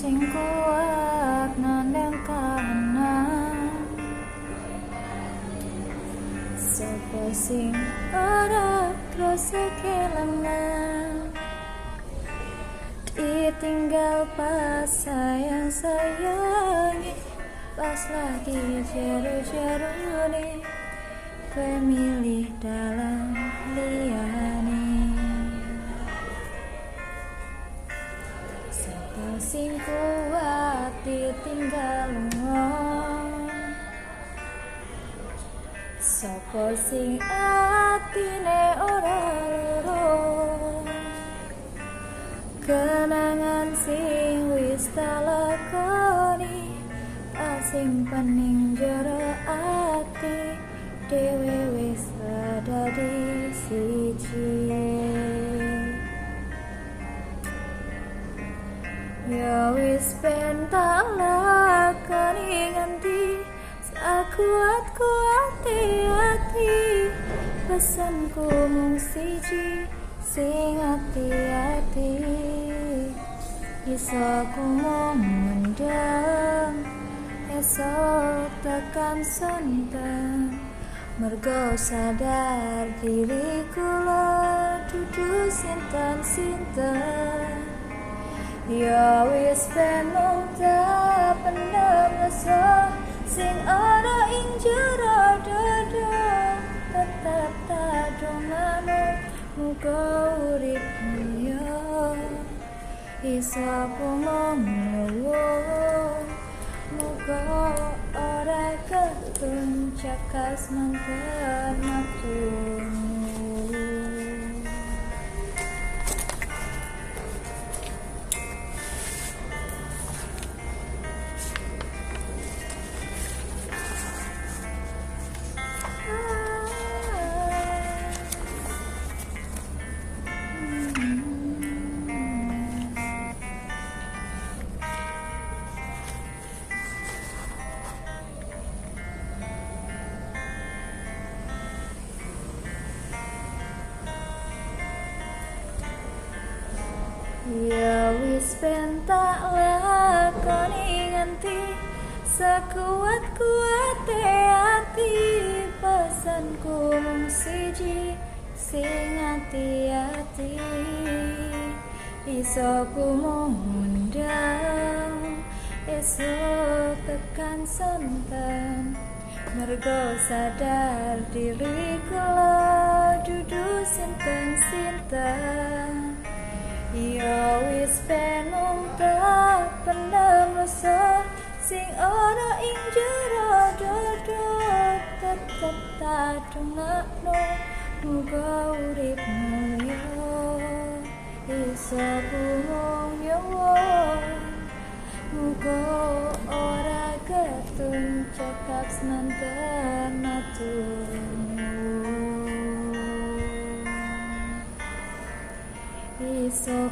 sing kuat nandang kahanan, sapa sing ora krasa kelangan, ditinggal pas sayang-sayangi, pas lagi jeru-jerune, kowe milih dalam liyane. Sapa sing kuat ditinggal wong, sapa sing atine ora loro, kenangan sing wis tak lakoni, tak simpen ning jero ati, dhewe wis dadi siji. Ya wis ben tak lakoni nganti sakuat-kuate ati, pesanku mung siji, sing ati-ati. Iso ku mung mendem, esok tekan sonten, mergo sadar diri kula dudu sinten-sinten. Ya wis ben mung tak pendem rasa sing ana ing jero dada, tetep tak dongano muga urip mulya, iso mung ngeluh, muga ora ketun cakas manten matunu. Ya wis ben tak lakoni nganti sekuat-kuate ati, pesanku mung siji, sing ati-ati. Iso ku mung mendem, esok tekan sonten, mergo sadar diri kula dudu sinten-sinten. Ya wis ben mung tak pendem rasa sing ana ing jero dada, tetep tak dongakno muga urip mulya, iso mung nyawa, muga ora ketun cekap semanten matur. Iso